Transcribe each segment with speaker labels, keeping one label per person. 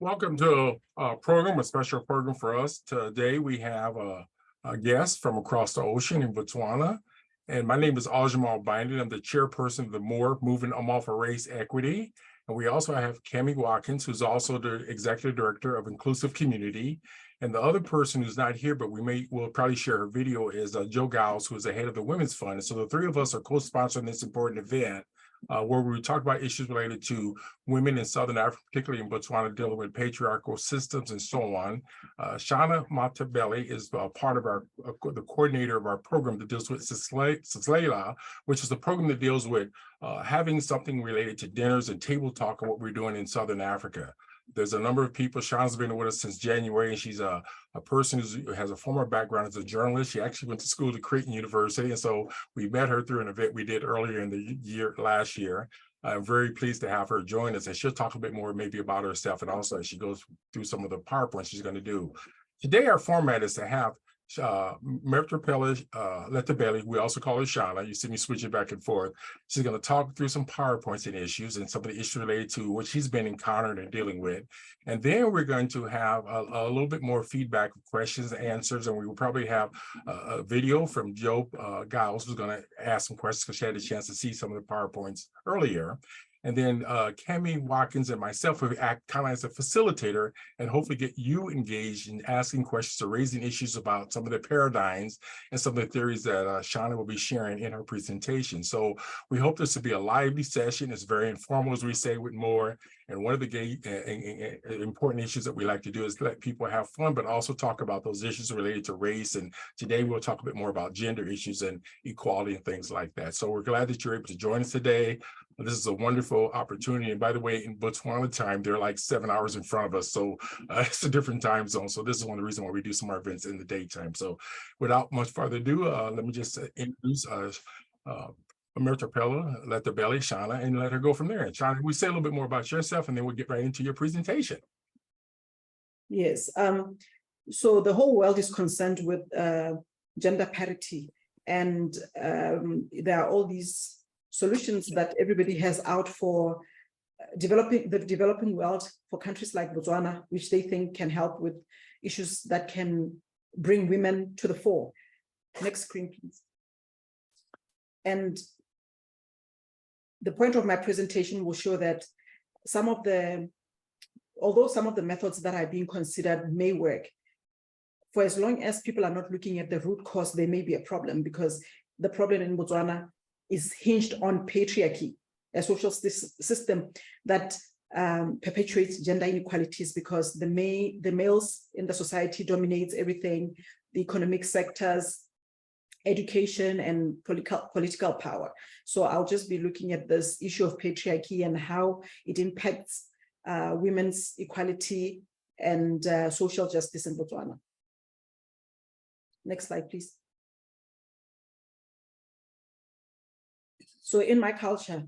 Speaker 1: Welcome to a program, a special program for us. Today we have a guest from across the ocean in Botswana. And my name is Aljamal Binding. I'm the chairperson of the More Movement for Race Equity. And we also have Cami Watkins, who's also the executive director of Inclusive Community. And the other person who's not here, but we'll probably share her video, is Joe Giles, who is the head of the Women's Fund. And so the three of us are co-sponsoring this important event. Where we talk about issues related to women in Southern Africa, particularly in Botswana, dealing with patriarchal systems and so on. Shana Letebele is part of the coordinator of our program that deals with Sislela, which is the program that deals with having something related to dinners and table talk and what we're doing in Southern Africa. There's a number of people. Shana's been with us since January, and she's a person who has a former background as a journalist. She actually went to school at Creighton University, and so we met her through an event we did earlier in the last year. I'm very pleased to have her join us, and she'll talk a bit more maybe about herself, and also as she goes through some of the PowerPoint she's going to do. Today, our format is to have Merapelo, Letebele, we also call her Shana. You see me switching back and forth. She's going to talk through some PowerPoints and issues and some of the issues related to what she's been encountering and dealing with. And then we're going to have a little bit more feedback, questions, and answers, and we will probably have a video from Joe Giles, who's going to ask some questions because she had a chance to see some of the PowerPoints earlier. And then Cami Watkins and myself will act kind of as a facilitator and hopefully get you engaged in asking questions or raising issues about some of the paradigms and some of the theories that Shana will be sharing in her presentation. So we hope this will be a lively session. It's very informal, as we say, with more. And one of the important issues that we like to do is let people have fun, but also talk about those issues related to race. And today we'll talk a bit more about gender issues and equality and things like that. So we're glad that you're able to join us today. This is a wonderful opportunity. And by the way, in Botswana time, they're like 7 hours in front of us. So it's a different time zone. So this is one of the reasons why we do some of our events in the daytime. So without much further ado, let me just introduce Merapelo, Letebele, Shana, and let her go from there. And Shana, we say a little bit more about yourself, and then we'll get right into your presentation.
Speaker 2: Yes. So the whole world is concerned with gender parity, and there are all these solutions that everybody has out for the developing world, for countries like Botswana, which they think can help with issues that can bring women to the fore. Next screen, please. And the point of my presentation will show that although some of the methods that are being considered may work, for as long as people are not looking at the root cause, there may be a problem, because the problem in Botswana is hinged on patriarchy, a social system that perpetuates gender inequalities, because the males in the society dominates everything, the economic sectors, education, and political power. So I'll just be looking at this issue of patriarchy and how it impacts women's equality and social justice in Botswana. Next slide, please. So in my culture,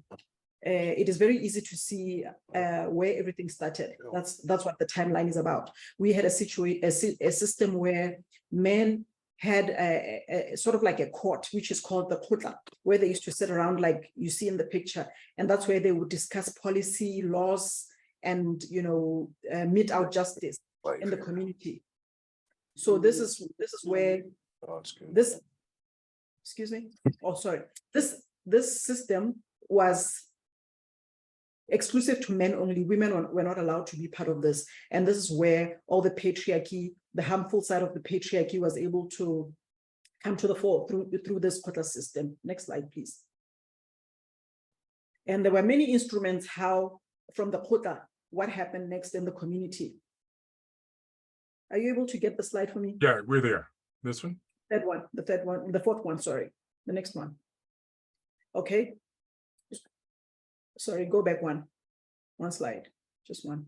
Speaker 2: it is very easy to see where everything started. That's what the timeline is about. We had a system where men had a sort of like a court, which is called the kutla, where they used to sit around like you see in the picture, and that's where they would discuss policy, laws, and mete out justice in the community. So this is where this, excuse me, oh sorry, this system was exclusive to men only. Women were not allowed to be part of this. And this is where all the patriarchy, the harmful side of the patriarchy, was able to come to the fore through this quota system. Next slide, please. And there were many instruments how from the quota, what happened next in the community. Are you able to get the slide for me?
Speaker 1: Yeah, we're there. This one?
Speaker 2: The fourth one, sorry. The next one. Okay. Sorry, go back one slide, just one.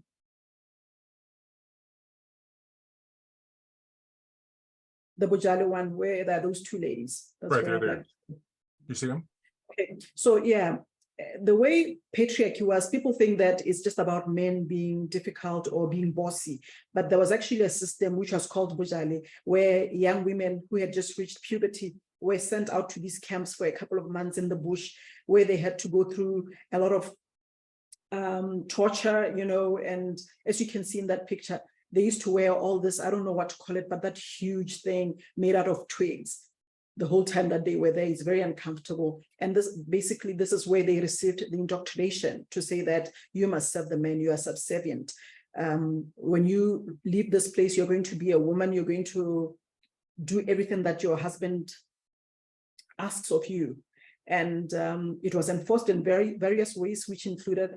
Speaker 2: The Bojale one, where there are those two ladies. That's
Speaker 1: right there. You see them?
Speaker 2: Okay, so yeah, the way patriarchy was, people think that it's just about men being difficult or being bossy, but there was actually a system which was called Bojale, where young women who had just reached puberty were sent out to these camps for a couple of months in the bush, where they had to go through a lot of torture, you know, and as you can see in that picture, they used to wear all this, I don't know what to call it, but that huge thing made out of twigs. The whole time that they were there is very uncomfortable. And this basically, this is where they received the indoctrination to say that you must serve the man, you are subservient. When you leave this place, you're going to be a woman, you're going to do everything that your husband asks of you. And it was enforced in various ways, which included,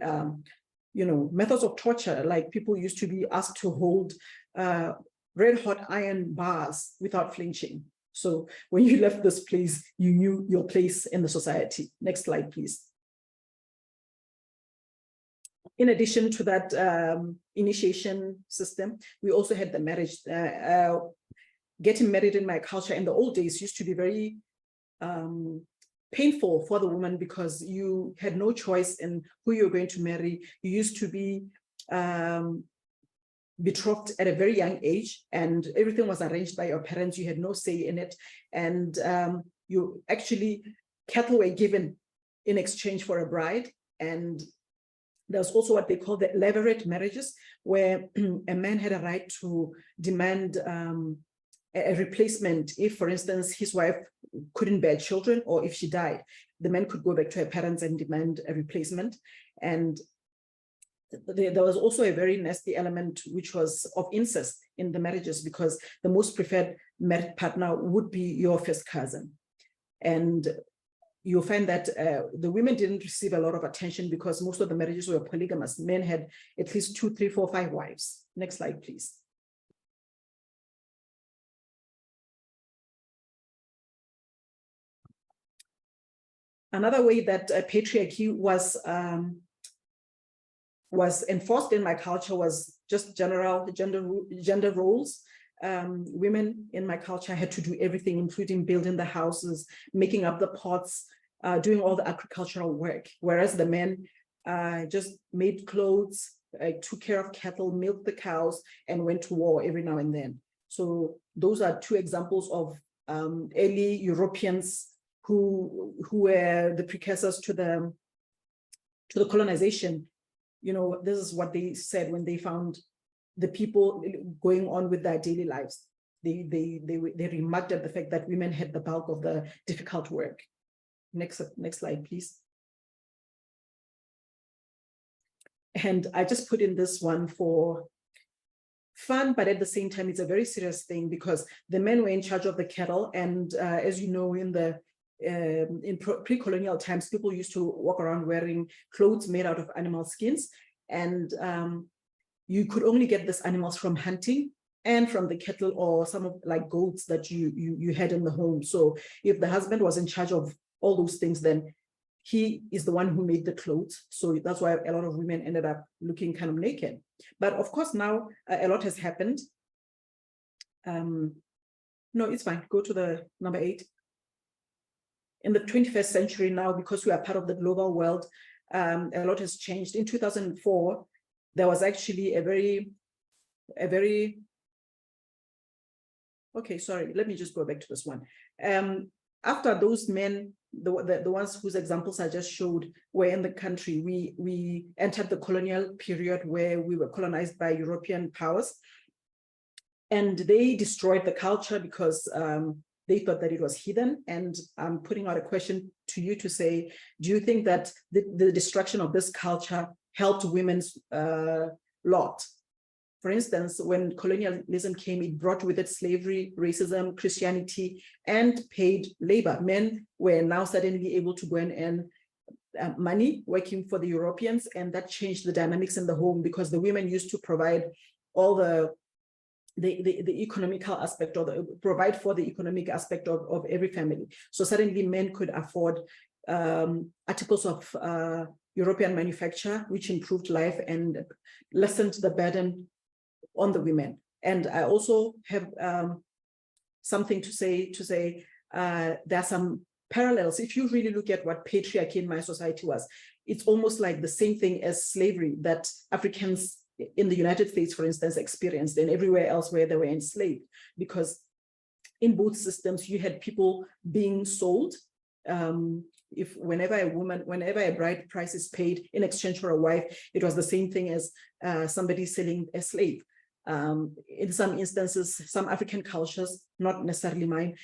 Speaker 2: you know, methods of torture, like people used to be asked to hold red hot iron bars without flinching. So when you left this place, you knew your place in the society. Next slide, please. In addition to that initiation system, we also had the marriage. Getting married in my culture in the old days used to be very painful for the woman because you had no choice in who you're going to marry. You used to be betrothed at a very young age, and everything was arranged by your parents. You had no say in it, and you actually, cattle were given in exchange for a bride. And there's also what they call the levirate marriages, where a man had a right to demand a replacement. If, for instance, his wife couldn't bear children, or if she died, the man could go back to her parents and demand a replacement. And there was also a very nasty element, which was of incest in the marriages, because the most preferred married partner would be your first cousin. And you'll find that the women didn't receive a lot of attention because most of the marriages were polygamous. Men had at least 2, 3, 4, 5 wives. Next slide, please. Another way that patriarchy was enforced in my culture was just general gender roles. Women in my culture had to do everything, including building the houses, making up the pots, doing all the agricultural work, whereas the men just made clothes, took care of cattle, milked the cows, and went to war every now and then. So those are 2 examples of early Europeans who were the precursors to the colonization. You know, this is what they said when they found the people going on with their daily lives. They remarked at the fact that women had the bulk of the difficult work. Next slide, please. And I just put in this one for fun, but at the same time, it's a very serious thing because the men were in charge of the cattle. And as you know, in pre-colonial times, people used to walk around wearing clothes made out of animal skins, and you could only get these animals from hunting and from the cattle or some of like goats that you had in the home. So if the husband was in charge of all those things, then he is the one who made the clothes. So that's why a lot of women ended up looking kind of naked. But of course now a lot has happened. No, it's fine. Go to the number 8. In the 21st century now, because we are part of the global world, a lot has changed. In 2004, there was actually a very, okay, sorry, let me just go back to this one. After those men, the ones whose examples I just showed were in the country, we entered the colonial period where we were colonized by European powers. And they destroyed the culture because they thought that it was heathen. And I'm putting out a question to you to say, do you think that the destruction of this culture helped women's lot? For instance, when colonialism came, it brought with it slavery, racism, Christianity, and paid labor. Men were now suddenly able to go and earn money working for the Europeans, and that changed the dynamics in the home because the women used to provide all the economical aspect, or provide for the economic aspect of every family. So suddenly men could afford articles of European manufacture, which improved life and lessened the burden on the women. And I also have something to say, there are some parallels. If you really look at what patriarchy in my society was, it's almost like the same thing as slavery that Africans in the United States, for instance, experienced, and everywhere else where they were enslaved, because in both systems, you had people being sold if whenever a bride price is paid in exchange for a wife, it was the same thing as somebody selling a slave. In some instances, some African cultures, not necessarily mine,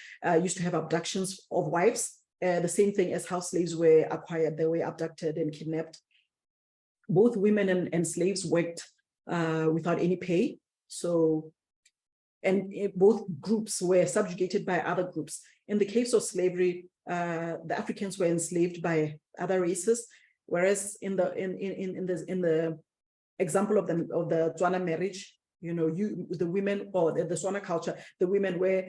Speaker 2: used to have abductions of wives, the same thing as how slaves were acquired. They were abducted and kidnapped. Both women and slaves worked without any pay. So, and both groups were subjugated by other groups. In the case of slavery, the Africans were enslaved by other races, whereas in the example of the Tswana marriage, you know, the women, or the Tswana culture, the women were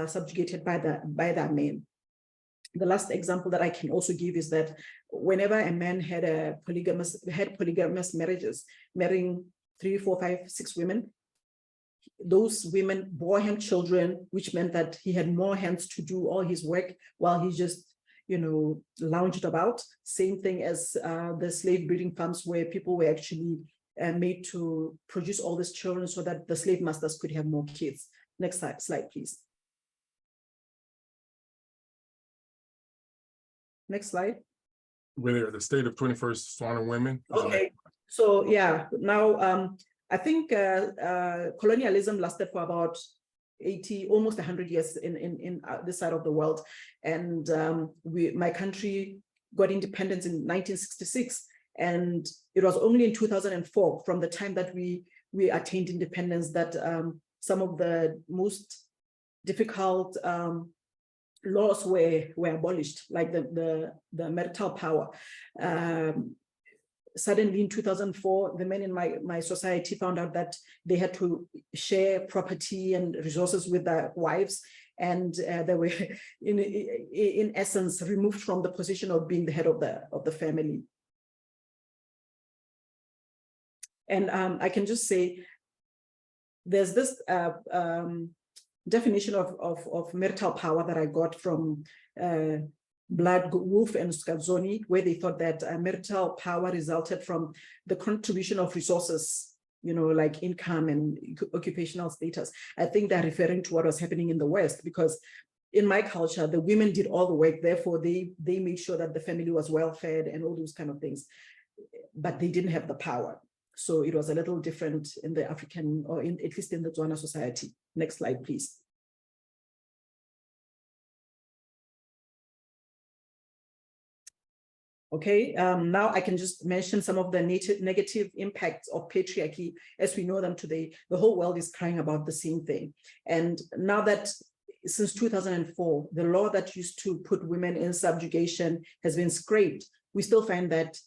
Speaker 2: subjugated by their men. The last example that I can also give is that whenever a man had polygamous marriages, marrying 3, 4, 5, 6 women, those women bore him children, which meant that he had more hands to do all his work while he just, you know, lounged about. Same thing as the slave breeding farms, where people were actually made to produce all these children so that the slave masters could have more kids. Next slide, please. Next slide.
Speaker 1: We're at the state of 21st Tswana women.
Speaker 2: Okay, so yeah, now I think colonialism lasted for about 80, almost 100 years in this side of the world. And my country got independence in 1966. And it was only in 2004, from the time that we attained independence, that some of the most difficult laws were abolished, like the marital power. Suddenly in 2004, the men in my society found out that they had to share property and resources with their wives, and they were in essence removed from the position of being the head of the family. And I can just say, there's this definition of marital power that I got from Blood, Wolf, and Scazzoni, where they thought that marital power resulted from the contribution of resources, you know, like income and occupational status. I think they're referring to what was happening in the West, because in my culture, the women did all the work. Therefore, they made sure that the family was well fed and all those kind of things, but they didn't have the power. So it was a little different in the African, or at least in the Tswana society. Next slide, please. Okay, now I can just mention some of the negative impacts of patriarchy as we know them today. The whole world is crying about the same thing. And now that since 2004, the law that used to put women in subjugation has been scrapped, we still find that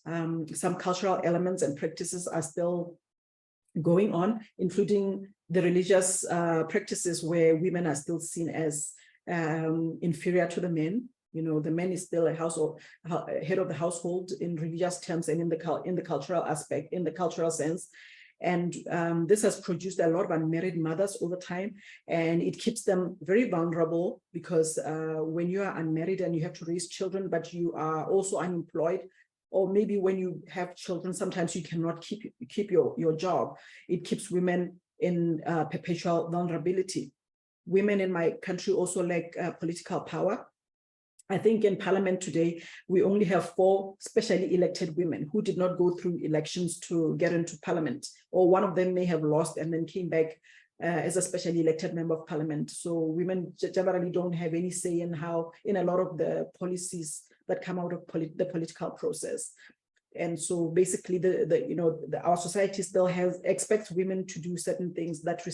Speaker 2: some cultural elements and practices are still going on, including the religious practices where women are still seen as inferior to the men. You know, the man is still head of the household in religious terms and in the cultural aspect, in the cultural sense. And this has produced a lot of unmarried mothers over time, and it keeps them very vulnerable, because when you are unmarried and you have to raise children, but you are also unemployed, or maybe when you have children, sometimes you cannot keep your job. It keeps women in perpetual vulnerability. Women in my country also lack political power. I think in parliament today, we only have 4 specially elected women who did not go through elections to get into parliament, or one of them may have lost and then came back as a specially elected member of parliament. So women generally don't have any say in a lot of the policies that come out of the political process. And so basically our society still expects women to do certain things that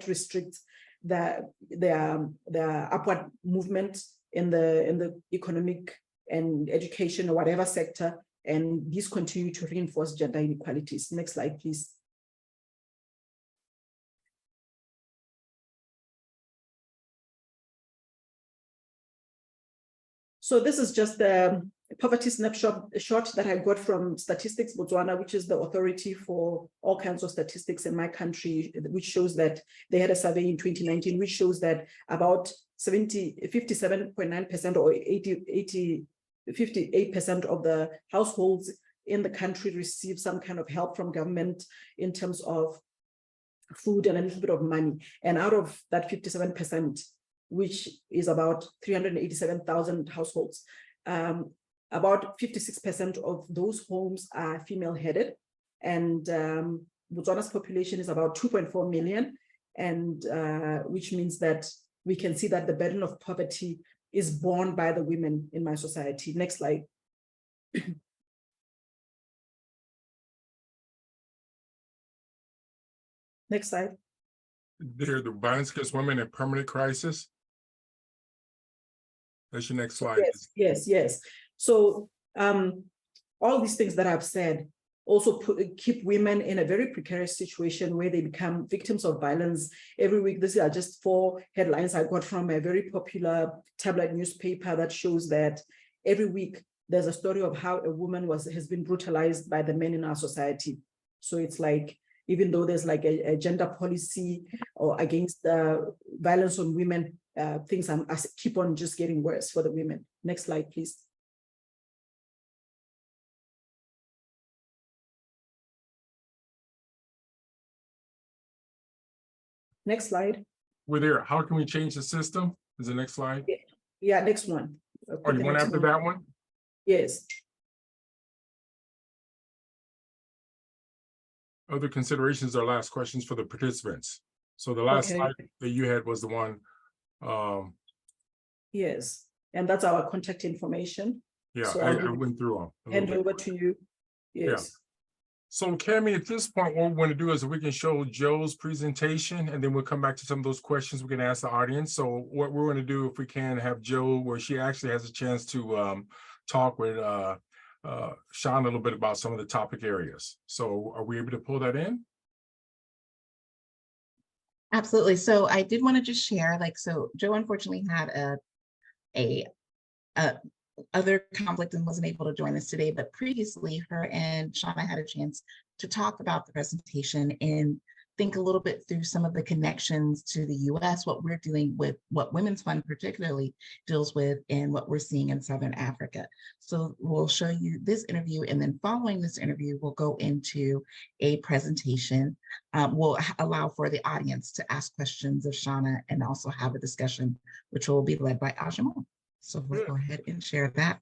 Speaker 2: restrict their upward movement in the economic and education or whatever sector, and these continue to reinforce gender inequalities. Next slide, please. So this is just the poverty snapshot that I got from Statistics Botswana, which is the authority for all kinds of statistics in my country, which shows that they had a survey in 2019, which shows that about 57.9% or 58% of the households in the country receive some kind of help from government in terms of food and a little bit of money. And out of that 57%, which is about 387,000 households, about 56% of those homes are female-headed, and Botswana's population is about 2.4 million, and which means that we can see that the burden of poverty is borne by the women in my society. Next slide. Next slide.
Speaker 1: There, the violence against women in permanent crisis. That's your next slide.
Speaker 2: Yes. So all these things that I've said also keep women in a very precarious situation where they become victims of violence. Every week, these are just 4 headlines I got from a very popular tabloid newspaper that shows that every week there's a story of how a woman has been brutalized by the men in our society. So it's like, even though there's like a gender policy or against violence on women, things keep on just getting worse for the women. Next slide, please. Next slide.
Speaker 1: We're there. How can we change the system? Is the next slide?
Speaker 2: Yeah, next one.
Speaker 1: Oh, you want after that one?
Speaker 2: Yes.
Speaker 1: Other considerations are last questions for the participants. So the last slide that you had was the one.
Speaker 2: Yes, and that's our contact information.
Speaker 1: Yeah,
Speaker 2: so
Speaker 1: I went through them.
Speaker 2: Hand over to you. Yes.
Speaker 1: Yeah. So Cami, at this point, what we want to do is we can show Joe's presentation, and then we'll come back to some of those questions we can ask the audience. So what we're going to do, if we can, have Joe, where she actually has a chance to talk with Sean a little bit about some of the topic areas. So are we able to pull that in?
Speaker 3: Absolutely. So I did want to just share, so Joe unfortunately had a other conflict and wasn't able to join us today, but previously her and Shauna had a chance to talk about the presentation and think a little bit through some of the connections to the US, what we're doing with, what Women's Fund particularly deals with, and what we're seeing in Southern Africa. So we'll show you this interview, and then following this interview, we'll go into a presentation. We'll allow for the audience to ask questions of Shauna and also have a discussion, which will be led by Ajamon. So we'll go ahead and share that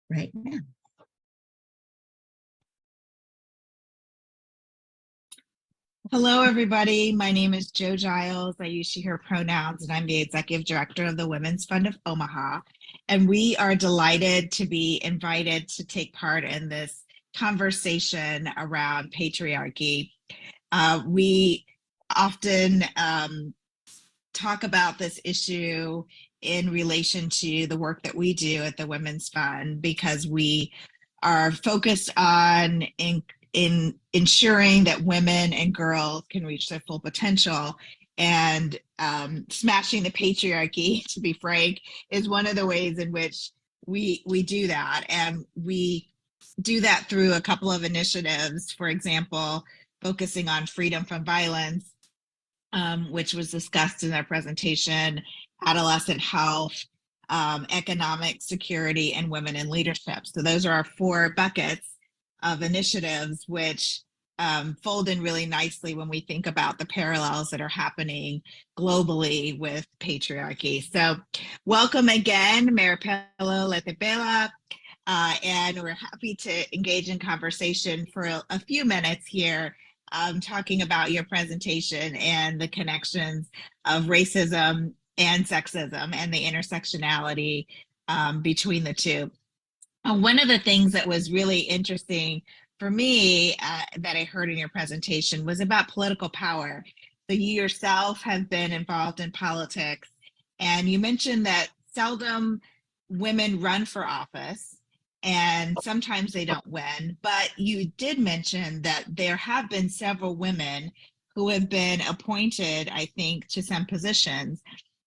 Speaker 3: right now.
Speaker 4: Hello, everybody. My name is Jo Giles. I use she, her pronouns, and I'm the Executive Director of the Women's Fund of Omaha. And we are delighted to be invited to take part in this conversation around patriarchy. We often talk about this issue in relation to the work that we do at the Women's Fund, because we are focused on in ensuring that women and girls can reach their full potential. And smashing the patriarchy, to be frank, is one of the ways in which we do that. And we do that through a couple of initiatives. For example, focusing on freedom from violence, which was discussed in our presentation, adolescent health, economic security, and women in leadership. So those are our 4 buckets of initiatives, which fold in really nicely when we think about the parallels that are happening globally with patriarchy. So welcome again, Merapelo, Letebele, and we're happy to engage in conversation for a few minutes here, talking about your presentation and the connections of racism and sexism and the intersectionality between the two. One of the things that was really interesting for me that I heard in your presentation was about political power. So you yourself have been involved in politics, and you mentioned that seldom women run for office, and sometimes they don't win, but you did mention that there have been several women who have been appointed, I think, to some positions,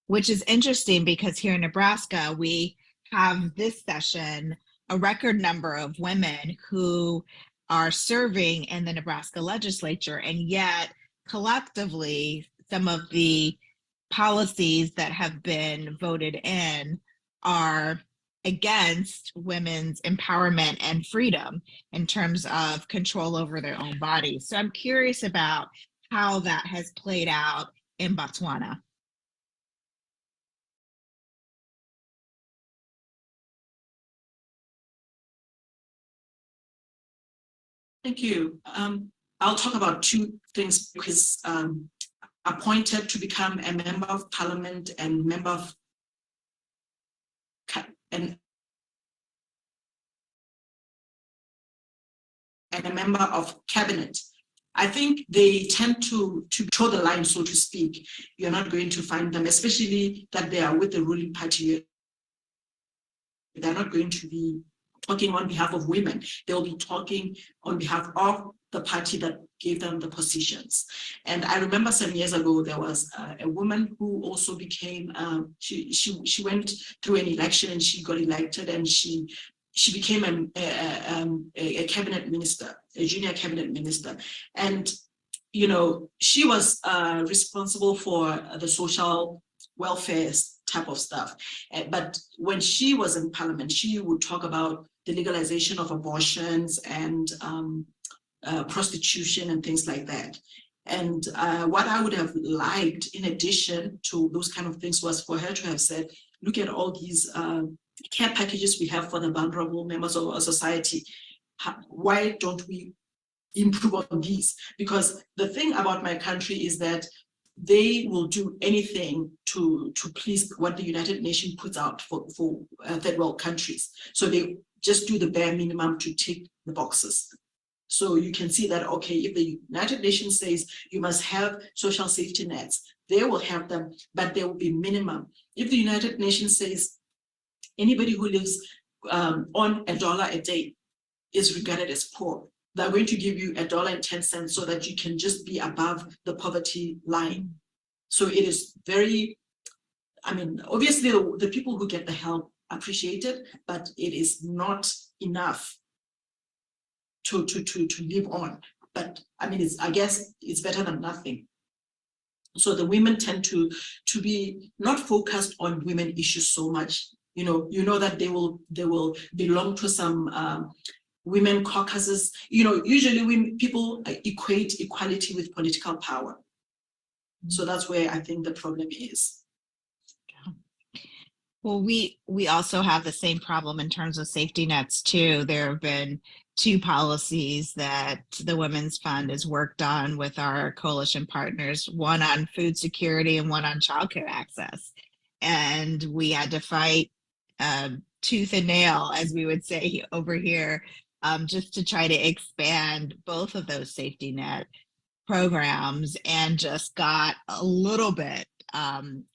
Speaker 4: which is interesting because here in Nebraska, we have this session a record number of women who are serving in the Nebraska legislature, and yet collectively, some of the policies that have been voted in are against women's empowerment and freedom in terms of control over their own bodies. So I'm curious about how that has played out in Botswana.
Speaker 5: Thank you. I'll talk about two things because appointed to become a member of parliament and member of and a member of cabinet. I think they tend to toe the line, so to speak. You're not going to find them, especially that they are with the ruling party. They're not going to be talking on behalf of women. They'll be talking on behalf of the party that gave them the positions. And I remember some years ago, there was a woman who also became, she went through an election and she got elected, and she became a cabinet minister, a junior cabinet minister. And, you know, she was responsible for the social welfare type of stuff. But when she was in parliament, she would talk about the legalization of abortions and prostitution and things like that. And what I would have liked, in addition to those kind of things, was for her to have said, look at all these care packages we have for the vulnerable members of our society. Why don't we improve on these? Because the thing about my country is that they will do anything to please what the United Nations puts out for third world countries. So they just do the bare minimum to tick the boxes. So you can see that, okay, if the United Nations says you must have social safety nets, they will have them, but they will be minimum. If the United Nations says anybody who lives on $1 a day is regarded as poor, they're going to give you $1.10 so that you can just be above the poverty line. So it is very, I mean, obviously the people who get the help appreciate it, but it is not enough to live on. But I mean, I guess it's better than nothing. So the women tend to be not focused on women issues so much. You know that they will belong to some women caucuses. You know, usually people equate equality with political power. So that's where I think the problem is.
Speaker 4: Well, we also have the same problem in terms of safety nets too. There have been two policies that the Women's Fund has worked on with our coalition partners, one on food security and one on childcare access. And we had to fight tooth and nail, as we would say over here, just to try to expand both of those safety net programs, and just got a little bit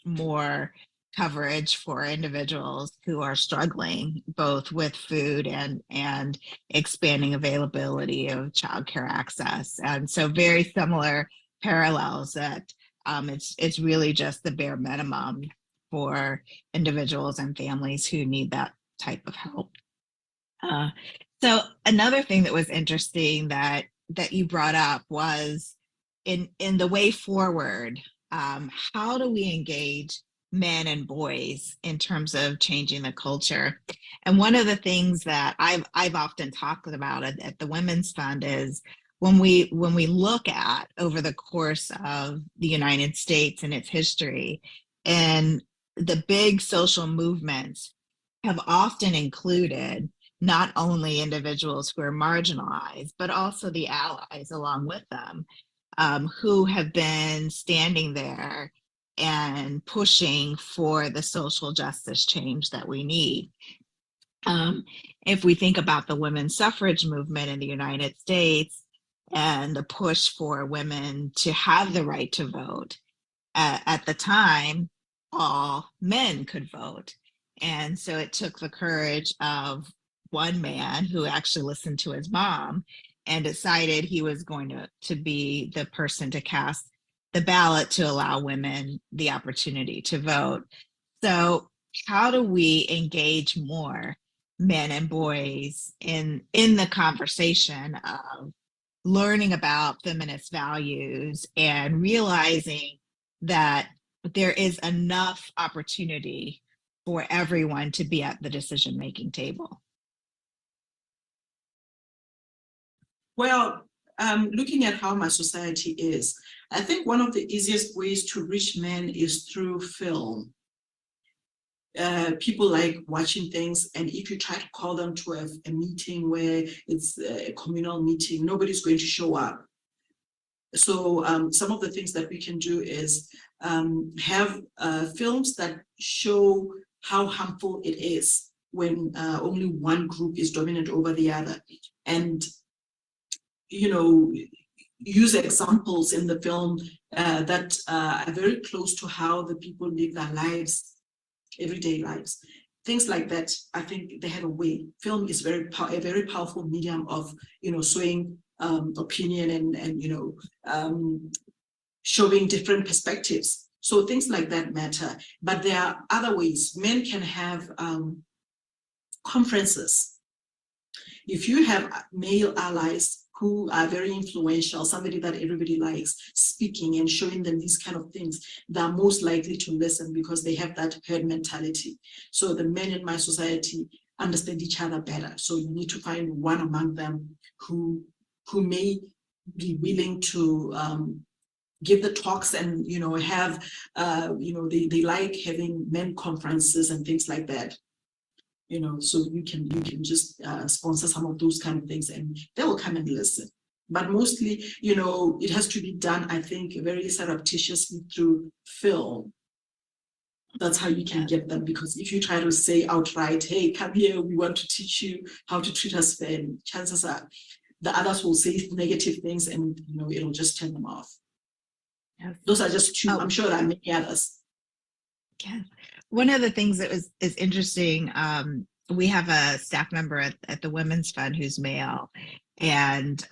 Speaker 4: more coverage for individuals who are struggling both with food and expanding availability of childcare access. And so very similar parallels that it's really just the bare minimum for individuals and families who need that type of help. So another thing that was interesting that you brought up was in the way forward, how do we engage men and boys in terms of changing the culture? And one of the things that I've often talked about at the Women's Fund is when we look at over the course of the United States and its history, and the big social movements have often included not only individuals who are marginalized, but also the allies along with them, who have been standing there and pushing for the social justice change that we need. If we think about the women's suffrage movement in the United States and the push for women to have the right to vote, at the time, all men could vote. And so it took the courage of one man who actually listened to his mom and decided he was going to be the person to cast the ballot to allow women the opportunity to vote. So how do we engage more men and boys in the conversation of learning about feminist values and realizing that there is enough opportunity for everyone to be at the decision-making table?
Speaker 5: Well, looking at how my society is, I think one of the easiest ways to reach men is through film. people like watching things, and if you try to call them to a meeting where it's a communal meeting, nobody's going to show up. So some of the things that we can do is have films that show how harmful it is when only one group is dominant over the other, and use examples in the film that are very close to how the people live their lives, everyday lives. Things like that, I think they have a way. Film is a very powerful medium of, showing opinion and showing different perspectives. So things like that matter. But there are other ways. Men can have conferences. If you have male allies who are very influential, somebody that everybody likes, speaking and showing them these kind of things, they're most likely to listen because they have that herd mentality. So the men in my society understand each other better. So you need to find one among them who may be willing to give the talks and have they like having men conferences and things like that. So you can just sponsor some of those kind of things and they will come and listen. But mostly, it has to be done, I think, very surreptitiously through film. That's how you can get them, because if you try to say outright, hey, come here, we want to teach you how to treat us fairly, chances are the others will say negative things and it'll just turn them off.
Speaker 4: Yes.
Speaker 5: Those are just two. I'm sure there are many others.
Speaker 4: Yeah. One of the things that is interesting, we have a staff member at the Women's Fund who's male, and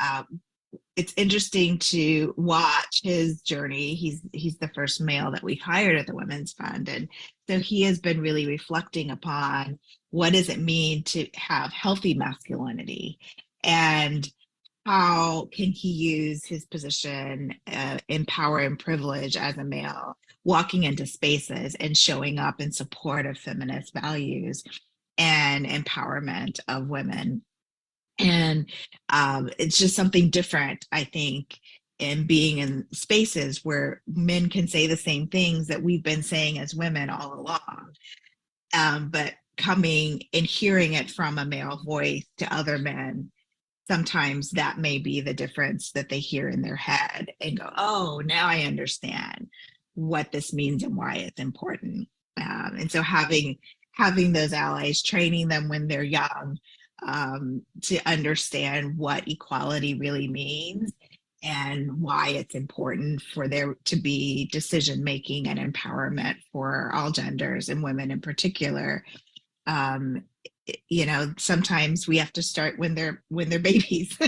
Speaker 4: it's interesting to watch his journey. He's the first male that we hired at the Women's Fund, and so he has been really reflecting upon what does it mean to have healthy masculinity, and how can he use his position in power and privilege as a male, walking into spaces and showing up in support of feminist values and empowerment of women. And it's just something different, I think, in being in spaces where men can say the same things that we've been saying as women all along, but coming and hearing it from a male voice to other men, sometimes that may be the difference that they hear in their head and go, oh, now I understand what this means and why it's important. And so having those allies, training them when they're young to understand what equality really means and why it's important for there to be decision making and empowerment for all genders and women in particular. Sometimes we have to start when they're babies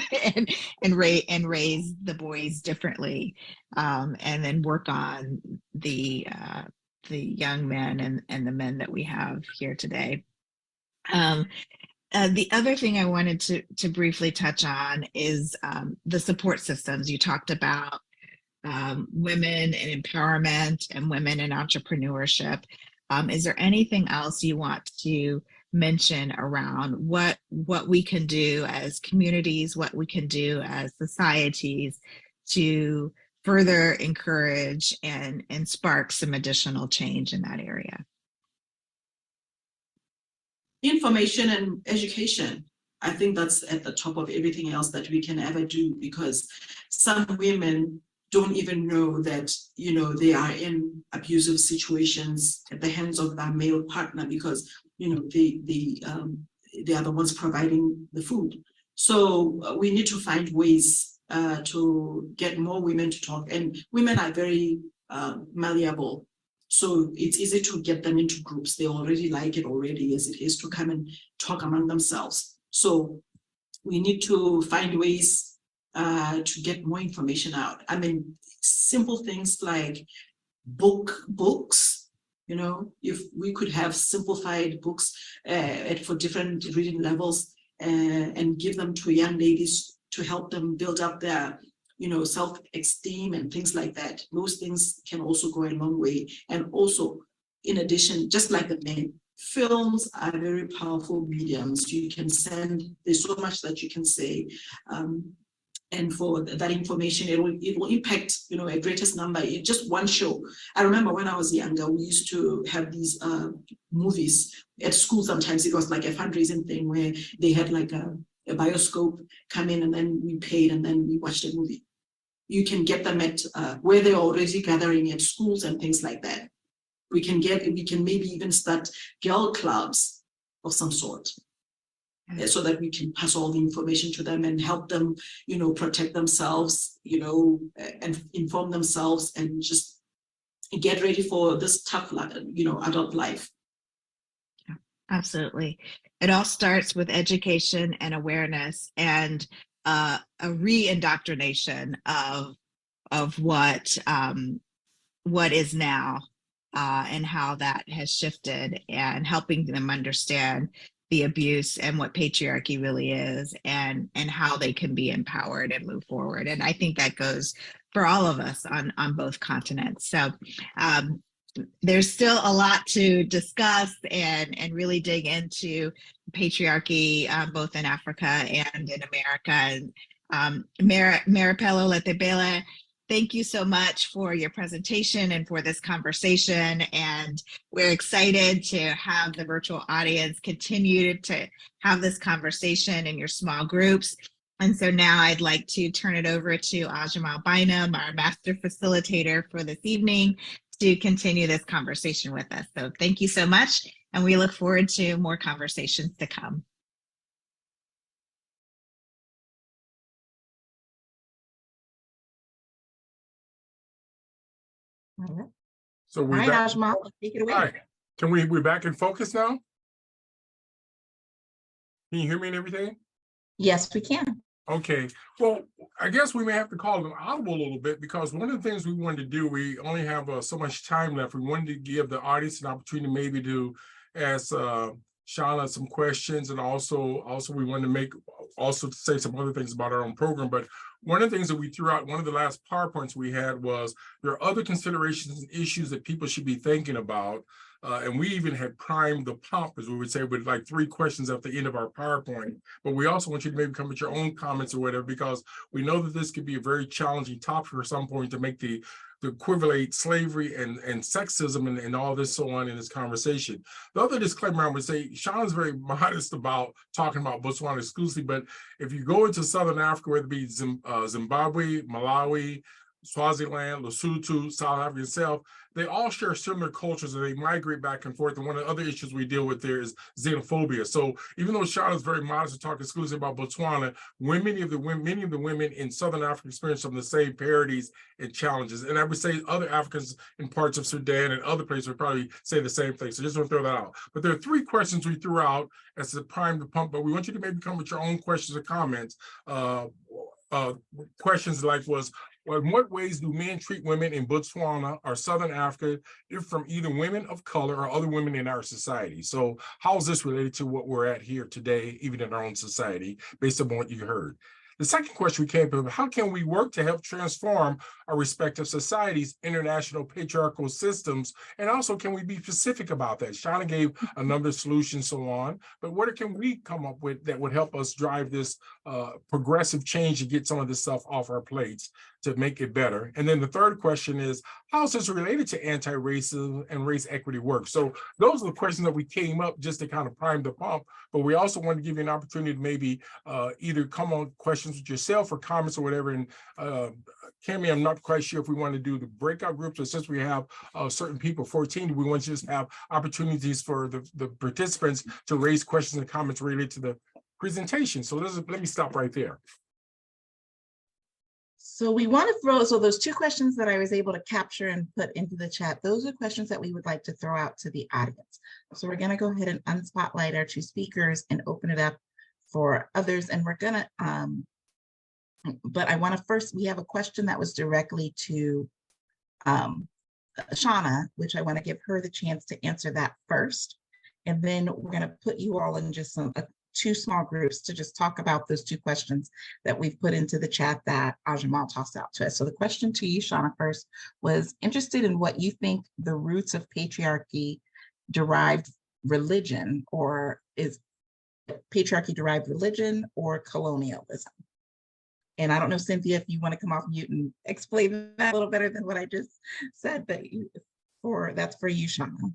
Speaker 4: and raise the boys differently, and then work on the young men and the men that we have here today. The other thing I wanted to briefly touch on is the support systems. You talked about women in empowerment and women in entrepreneurship. Is there anything else you want to mention around what we can do as communities, what we can do as societies to further encourage and spark some additional change in that area?
Speaker 5: Information and education. I think that's at the top of everything else that we can ever do, because some women don't even know that they are in abusive situations at the hands of their male partner, because they are the ones providing the food. So we need to find ways to get more women to talk, and women are very malleable. So it's easy to get them into groups. They already like it already as it is to come and talk among themselves. So we need to find ways to get more information out. I mean, simple things like books, if we could have simplified books for different reading levels and give them to young ladies to help them build up their self-esteem and things like that. Those things can also go a long way. And also, in addition, just like the men, films are very powerful mediums. You can there's so much that you can say. and for that information, it will impact, you know, a greatest number. It's just one show. I remember when I was younger, we used to have these movies at school. Sometimes it was like a fundraising thing where they had like a bioscope come in, and then we paid, and then we watched a movie. You can get them at where they're already gathering at schools and things like that. We can maybe even start girl clubs of some sort, so that we can pass all the information to them and help them, you know, protect themselves, you know, and inform themselves and just get ready for this tough, you know, adult life.
Speaker 4: Yeah, absolutely. It all starts with education and awareness and a re-indoctrination of what is now and how that has shifted, and helping them understand the abuse and what patriarchy really is, and how they can be empowered and move forward. And I think that goes for all of us on both continents. So there's still a lot to discuss and really dig into patriarchy, both in Africa and in America. And Merapelo, Letebele, thank you so much for your presentation and for this conversation. And we're excited to have the virtual audience continue to have this conversation in your small groups. And so now I'd like to turn it over to Ajamal Bynum, our master facilitator for this evening, to continue this conversation with us. So thank you so much. And we look forward to more conversations to come.
Speaker 3: All right.
Speaker 1: So
Speaker 3: All
Speaker 1: we're
Speaker 3: right,
Speaker 1: back.
Speaker 3: Ajamal, take it away.
Speaker 1: All right. We're back in focus now? Can you hear me and everything?
Speaker 3: Yes, we can.
Speaker 1: Okay, well, I guess we may have to call it audible a little bit, because one of the things we wanted to do, we only have so much time left. We wanted to give the audience an opportunity maybe to ask Shauna some questions, and also we wanted to say some other things about our own program. But one of the things that we threw out, one of the last PowerPoints we had, was there are other considerations and issues that people should be thinking about. And we even had primed the pump, as we would say, with like 3 questions at the end of our PowerPoint. But we also want you to maybe come with your own comments or whatever, because we know that this could be a very challenging topic for some point to make the equivalent slavery and sexism and all this so on in this conversation. The other disclaimer I would say, Shauna's very modest about talking about Botswana exclusively, but if you go into Southern Africa, whether it be Zimbabwe, Malawi, Swaziland, Lesotho, South Africa itself, they all share similar cultures and they migrate back and forth. And one of the other issues we deal with there is xenophobia. So even though Shauna is very modest to talk exclusively about Botswana, many of the women in Southern Africa experience some of the same parodies and challenges. And I would say other Africans in parts of Sudan and other places would probably say the same thing. So just want to throw that out. But there are 3 questions we threw out as to prime the pump, but we want you to maybe come with your own questions or comments. Questions like well, in what ways do men treat women in Botswana or Southern Africa from either women of color or other women in our society? So how is this related to what we're at here today, even in our own society, based on what you heard? The second question we came up with, how can we work to help transform our respective societies' international patriarchal systems? And also, can we be specific about that? Shauna gave a number of solutions, so on, but what can we come up with that would help us drive this progressive change to get some of this stuff off our plates to make it better? And then the third question is, how is this related to anti-racism and race equity work? So those are the questions that we came up just to kind of prime the pump, but we also want to give you an opportunity to maybe either come on questions with yourself or comments or whatever. And Cami, I'm not quite sure if we want to do the breakout groups, or since we have certain people, 14, we want to just have opportunities for the participants to raise questions and comments related to the presentation. So let me stop right there.
Speaker 3: So we want to throw, so those 2 questions that I was able to capture and put into the chat, those are questions that we would like to throw out to the audience. So we're going to go ahead and unspotlight our 2 speakers and open it up for others. And we're going to, but I want to first, we have a question that was directly to Shauna, which I want to give her the chance to answer that first. And then we're going to put you all in just 2 small groups to just talk about those 2 questions that we've put into the chat that Ajamal tossed out to us. So the question to you, Shauna, first was interested in what you think the roots of patriarchy derived religion, or is patriarchy derived religion or colonialism? And I don't know, Cynthia, if you want to come off mute and explain that a little better than what I just said, but that's for you, Shauna.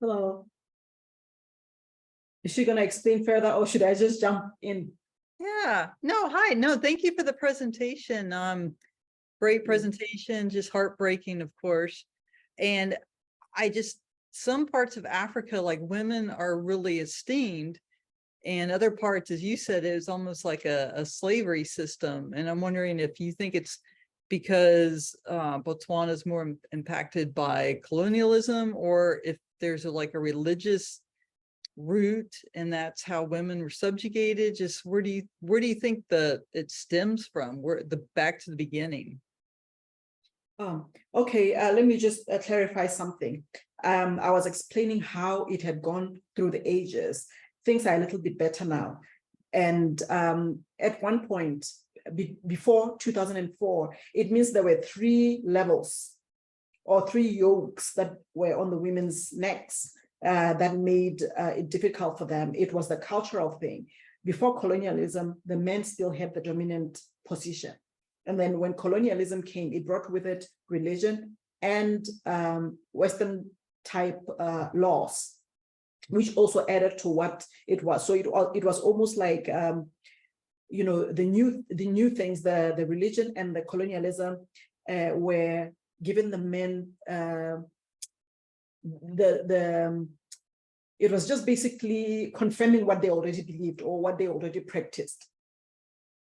Speaker 2: Hello. Is she gonna explain further or should I just jump in?
Speaker 6: Yeah, no, hi, no, thank you for the presentation. Great
Speaker 2: you.
Speaker 6: presentation, just heartbreaking, of course. And some parts of Africa, like women are really esteemed. And other parts, as you said, is almost like a slavery system. And I'm wondering if you think it's because Botswana is more impacted by colonialism, or if there's like a religious root and that's how women were subjugated. Just where do you think it stems from? Back to the beginning?
Speaker 2: Okay, let me just clarify something. I was explaining how it had gone through the ages. Things are a little bit better now. And at one point, before 2004, it means there were 3 levels or 3 yokes that were on the women's necks that made it difficult for them. It was the cultural thing. Before colonialism, the men still had the dominant position. And then when colonialism came, it brought with it religion and Western type laws, which also added to what it was. So it was almost like, you know, the new things, the religion and the colonialism were giving the men it was just basically confirming what they already believed or what they already practiced.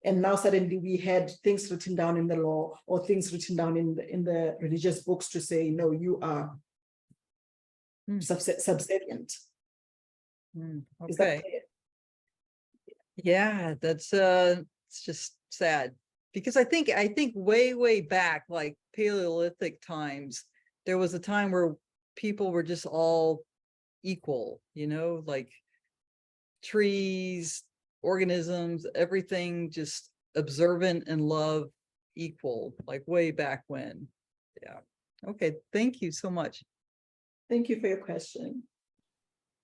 Speaker 2: And now suddenly we had things written down in the law or things written down in the religious books to say, no, you are subservient. Is that
Speaker 6: Okay.
Speaker 2: clear?
Speaker 6: Yeah, that's it's just sad because I think way back, like Paleolithic times, there was a time where people were just all equal, you know, like trees, organisms, everything just observant and love equal, like way back when. Yeah. Okay, thank you so much.
Speaker 2: Thank you for your question.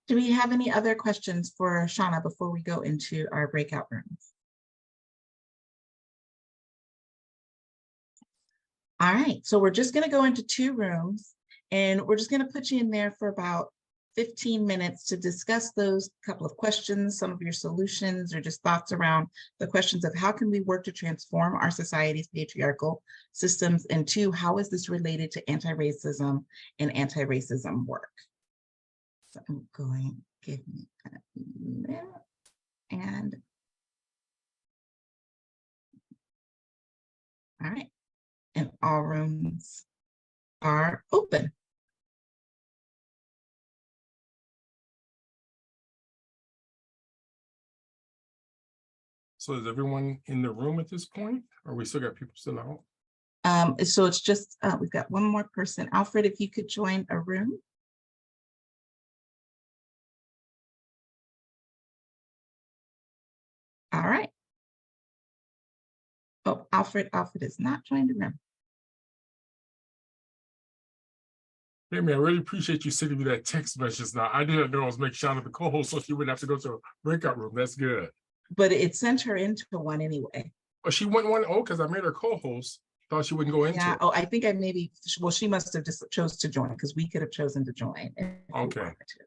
Speaker 3: Do we have any other questions for Shauna before we go into our breakout rooms? All right, so we're just going to go into 2 rooms and we're just going to put you in there for about 15 minutes to discuss those couple of questions, some of your solutions or just thoughts around the questions of how can we work to transform our society's patriarchal systems, and 2, how is this related to anti-racism and anti-racism work? So I'm going, give me a minute, and all right, and all rooms are open.
Speaker 1: So is everyone in the room at this point? Or we still got people still out?
Speaker 3: So it's just, we've got one more person. Alfred, if you could join a room. All right. Oh, Alfred is not joined the room.
Speaker 1: Hey man, I really appreciate you sending me that text message now. I didn't know I was making Shauna the co-host, so she wouldn't have to go to a breakout room. That's good.
Speaker 3: But it sent her into one anyway.
Speaker 1: Oh, she went one. Oh, because I made her co-host. Thought she wouldn't go into
Speaker 3: Yeah.
Speaker 1: it.
Speaker 3: Oh, I think I maybe, well, she must have just chose to join because we could have chosen to join. If we
Speaker 1: Okay.
Speaker 3: wanted to.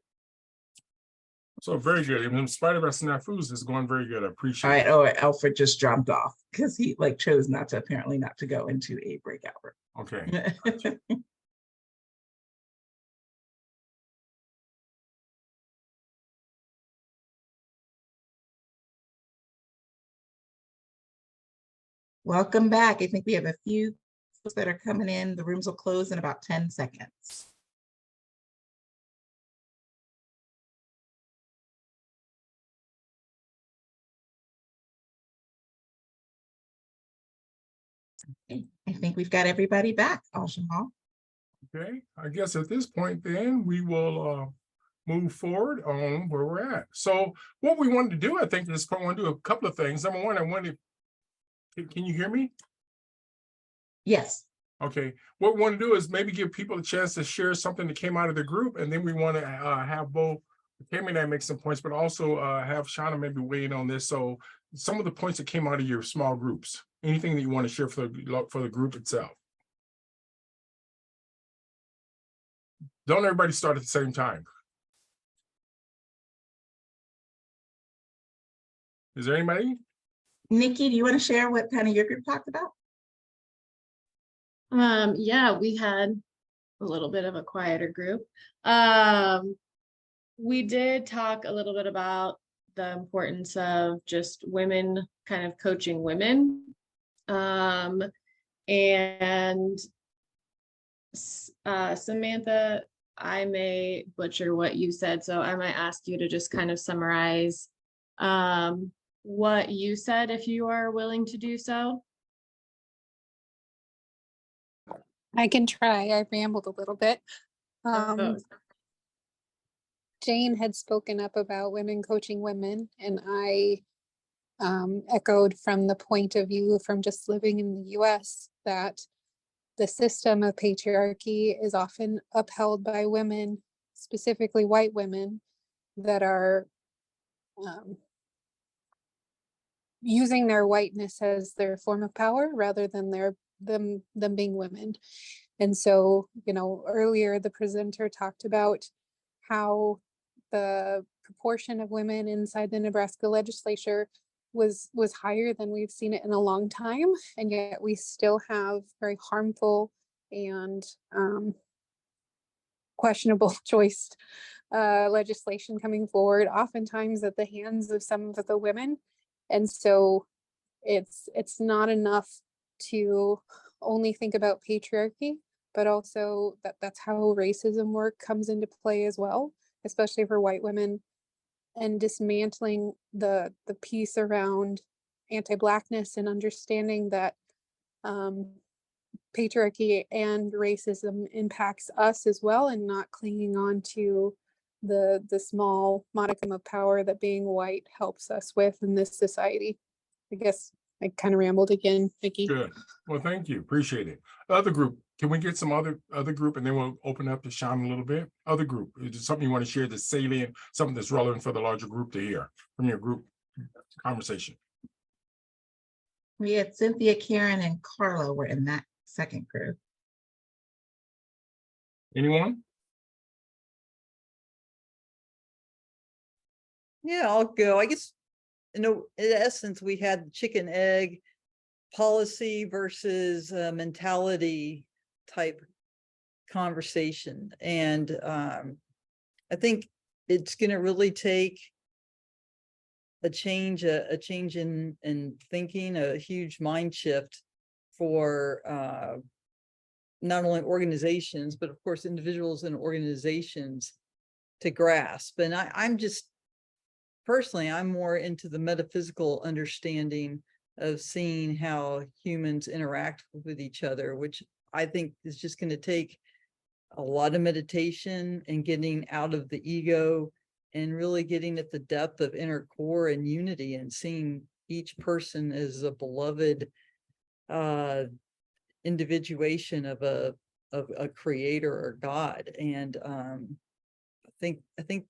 Speaker 1: So very good. Even in spite of our snafus, it's going very good. I appreciate
Speaker 3: All right.
Speaker 1: it.
Speaker 3: Oh, Alfred just dropped off because he chose apparently not to go into a breakout room.
Speaker 1: Okay.
Speaker 3: Welcome back. I think we have a few folks that are coming in. The rooms will close in about 10 seconds. Okay. I think we've got everybody back, Aljamal.
Speaker 1: Okay. I guess at this point, then we will move forward on where we're at. So what we wanted to do, I think, at this point, we want to do a couple of things. Number one, I wanted. Can you hear me?
Speaker 3: Yes.
Speaker 1: Okay, what we want to do is maybe give people a chance to share something that came out of the group, and then we want to have both Came in and make some points, but also have Shauna maybe weigh in on this. So some of the points that came out of your small groups, anything that you want to share for the group itself. Don't everybody start at the same time. Is there anybody?
Speaker 3: Nikki, do you want to share what kind of your group talked about?
Speaker 7: Yeah, we had a little bit of a quieter group. We did talk a little bit about the importance of just women kind of coaching women. And Samantha, I may butcher what you said, so I might ask you to just kind of summarize what you said if you are willing to do so.
Speaker 8: I can try. I rambled a little bit. Jane had spoken up about women coaching women, and I echoed from the point of view from just living in the US that the system of patriarchy is often upheld by women, specifically white women, that are using their whiteness as their form of power rather than them being women. And so, you know, earlier the presenter talked about how the proportion of women inside the Nebraska legislature was higher than we've seen it in a long time, and yet we still have very harmful and questionable choice legislation coming forward, oftentimes at the hands of some of the women. And so it's not enough to only think about patriarchy, but also that's how racism work comes into play as well, especially for white women, and dismantling the piece around anti-Blackness and understanding that patriarchy and racism impacts us as well, and not clinging on to the small modicum of power that being white helps us with in this society. I guess I kind of rambled again, Vicki.
Speaker 1: Good. Well, thank you. Appreciate it. Other group, can we get some other group, and then we'll open up to Sean a little bit? Other group, is there something you want to share that's salient, something that's relevant for the larger group to hear from your group conversation?
Speaker 3: We had Cynthia, Karen, and Carla were in that second group.
Speaker 1: Anyone?
Speaker 6: Yeah, I'll go. I guess, in essence, we had chicken egg policy versus mentality type conversation. And I think it's going to really take a change in thinking, a huge mind shift for not only organizations, but of course, individuals and organizations to grasp. And I'm just, personally, I'm more into the metaphysical understanding of seeing how humans interact with each other, which I think is just going to take a lot of meditation and getting out of the ego and really getting at the depth of inner core and unity, and seeing each person as a beloved individuation of a creator or God. And I think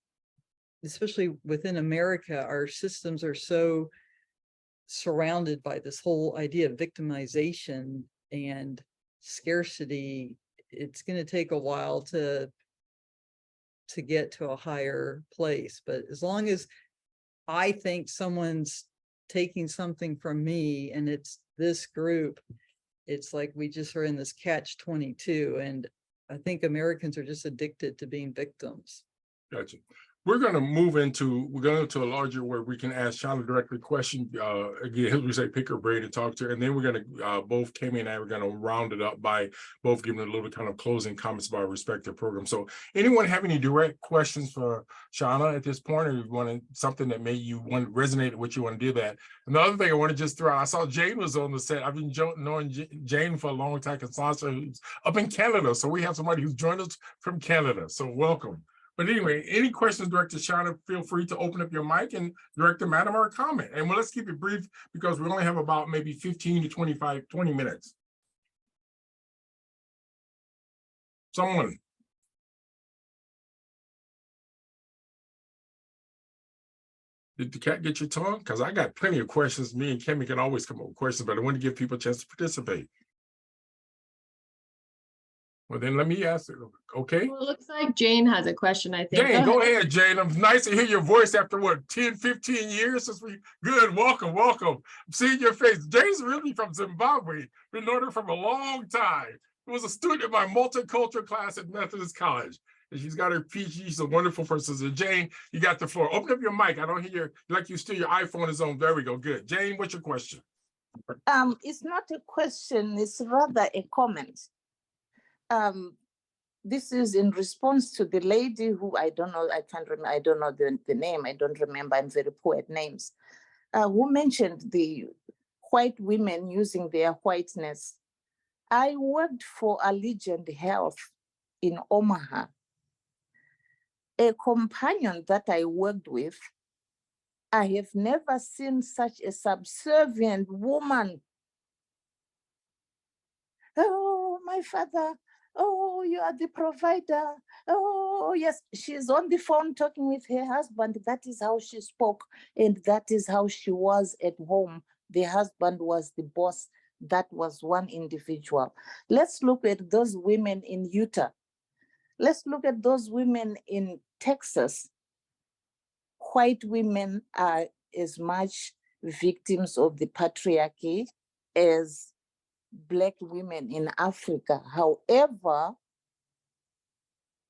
Speaker 6: especially within America, our systems are so surrounded by this whole idea of victimization and scarcity. It's going to take a while to get to a higher place. But as long as I think someone's taking something from me and it's this group, it's like we just are in this catch-22. And I think Americans are just addicted to being victims.
Speaker 1: Gotcha. We're going to move into, a larger where we can ask Shauna directly question. Again, we say pick her brain and talk to her. And then we're going to, both Kami and I are going to round it up by both giving a little kind of closing comments about our respective programs. So anyone have any direct questions for Shauna at this point, or you want something that maybe you want resonate with what you want to do that? And the other thing I want to just throw out, I saw Jane was on the set. I've been knowing Jane for a long time, who's up in Canada. So we have somebody who's joined us from Canada. So welcome. But anyway, any questions directed to Shauna, feel free to open up your mic and direct them at him or a comment. And let's keep it brief because we only have about maybe 15 to 20 minutes. Someone. Did the cat get your tongue? Because I got plenty of questions. Me and Kimmy can always come up with questions, but I want to give people a chance to participate. Well, then let me ask it. Okay.
Speaker 7: Well, it looks like Jane has a question, I think.
Speaker 1: Jane, go ahead, Jane. I'm nice to hear your voice after what, 10, 15 years since we, good, welcome. I'm seeing your face. Jane's really from Zimbabwe. Been knowing her from a long time. She was a student in my multicultural class at Methodist College. And she's got her PhD. She's a wonderful person. So Jane, you got the floor. Open up your mic. I don't hear like you still, your iPhone is on. There we go. Good. Jane, what's your question?
Speaker 9: It's not a question, it's rather a comment. This is in response to the lady who I don't know, I can't remember, I don't know the name, I don't remember, I'm very poor at names, who mentioned the white women using their whiteness. I worked for Allegiant Health in Omaha. A companion that I worked with, I have never seen such a subservient woman. Oh, my father. Oh, you are the provider. Oh, yes. She's on the phone talking with her husband. That is how she spoke. And that is how she was at home. The husband was the boss. That was one individual. Let's look at those women in Utah. Let's look at those women in Texas. White women are as much victims of the patriarchy as Black women in Africa. However,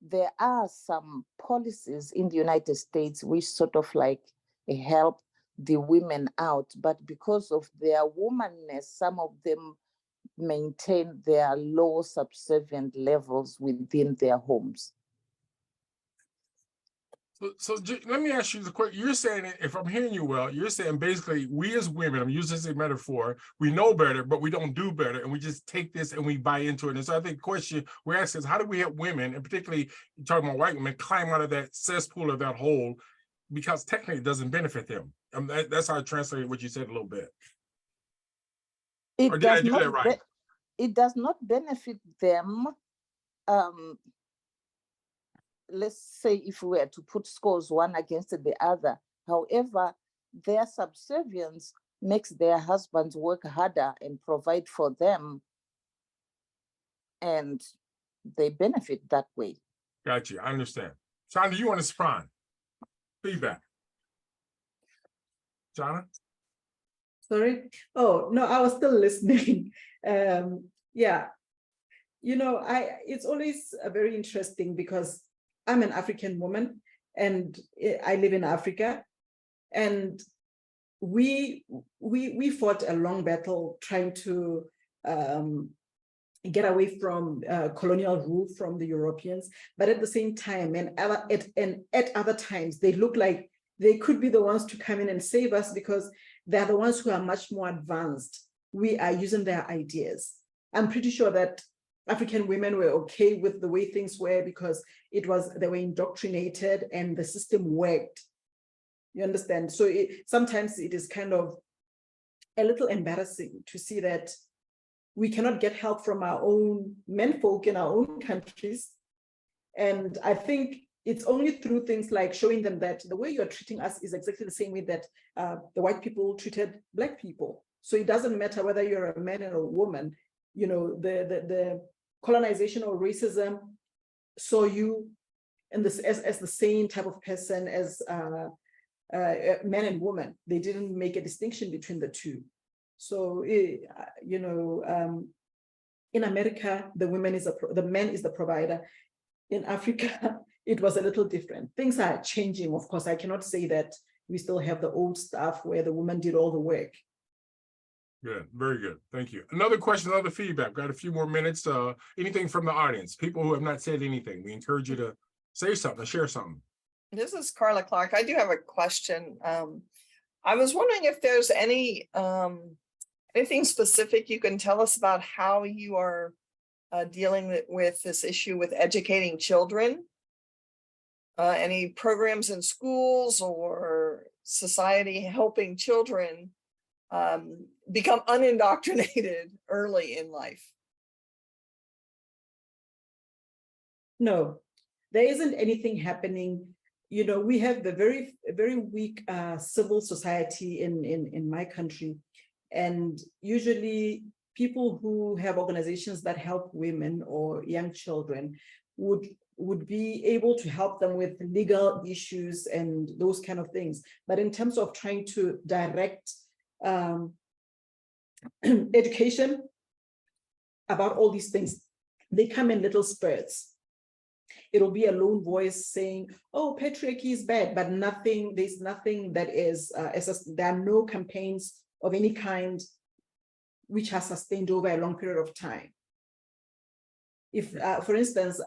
Speaker 9: there are some policies in the United States which sort of like help the women out, but because of their womanness, some of them maintain their low subservient levels within their homes.
Speaker 1: So let me ask you the question. You're saying, if I'm hearing you well, you're saying basically we as women, I'm using this as a metaphor, we know better, but we don't do better. And we just take this and we buy into it. And so I think the question we're asking is, how do we help women, and particularly talking about white women, climb out of that cesspool of that hole? Because technically it doesn't benefit them. That's how I translate what you said a little bit. Or did I do that right?
Speaker 9: It does not benefit them. Let's say if we were to put scores one against the other. However, their subservience makes their husbands work harder and provide for them, and they benefit that way.
Speaker 1: Got you. I understand. Shana, do you want to respond? Feedback. Shana?
Speaker 2: Sorry? Oh, no, I was still listening. Yeah, you know, it's always very interesting because I'm an African woman and I live in Africa, and we fought a long battle trying to get away from colonial rule from the Europeans, but at the same time, and at other times, they look like they could be the ones to come in and save us because they're the ones who are much more advanced. We are using their ideas. I'm pretty sure that African women were okay with the way things were because they were indoctrinated and the system worked. You understand? So sometimes it is kind of a little embarrassing to see that we cannot get help from our own menfolk in our own countries. And I think it's only through things like showing them that the way you're treating us is exactly the same way that the white people treated Black people. So it doesn't matter whether you're a man or a woman, you know, the colonization or racism saw you in this as the same type of person as man and woman. They didn't make a distinction between the two. So, you know, in America, the man is the provider. In Africa, it was a little different. Things are changing, of course. I cannot say that we still have the old stuff where the woman did all the work.
Speaker 1: Good, very good. Thank you. Another question, another feedback. Got a few more minutes. Anything from the audience? People who have not said anything. We encourage you to say something, to share something.
Speaker 10: This is Carla Clark. I do have a question. I was wondering if there's anything specific you can tell us about how you are dealing with this issue with educating children. Any programs in schools or society helping children become unindoctrinated early in life?
Speaker 2: No, there isn't anything happening we have a very weak civil society in my country. And usually people who have organizations that help women or young children would be able to help them with legal issues and those kind of things. But in terms of trying to direct education about all these things, they come in little spurts. It'll be a lone voice saying, oh, patriarchy is bad, but there's nothing that is, there are no campaigns of any kind which has sustained over a long period of time. If, for instance,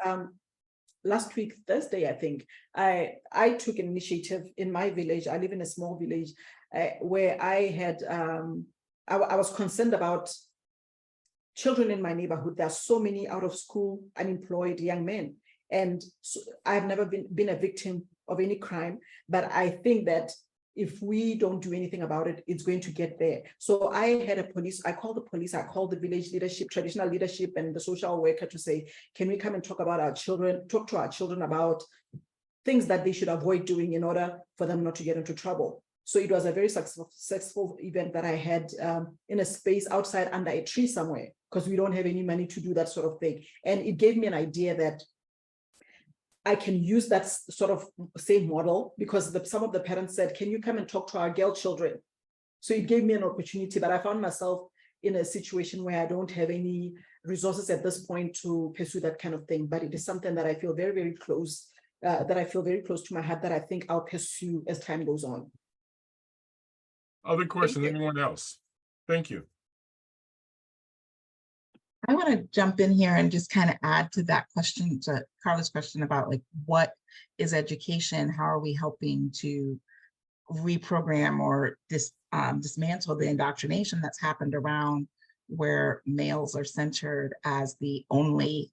Speaker 2: last week, Thursday, I think, I took an initiative in my village. I live in a small village where I had, I was concerned about children in my neighborhood. There are so many out of school, unemployed young men. And so I've never been a victim of any crime, but I think that if we don't do anything about it, it's going to get there. So I called the police, I called the village leadership, traditional leadership, and the social worker to say, can we come and talk to our children about things that they should avoid doing in order for them not to get into trouble. So it was a very successful event that I had in a space outside under a tree somewhere, because we don't have any money to do that sort of thing. And it gave me an idea that I can use that sort of same model, because some of the parents said, can you come and talk to our girl children? So it gave me an opportunity, but I found myself in a situation where I don't have any resources at this point to pursue that kind of thing. But it is something that I feel very, very close, to my heart, that I think I'll pursue as time goes on.
Speaker 1: Other questions, anyone else? Thank you.
Speaker 3: I want to jump in here and just kind of add to that question, to Carla's question about like, what is education? How are we helping to reprogram or dismantle the indoctrination that's happened around where males are centered as the only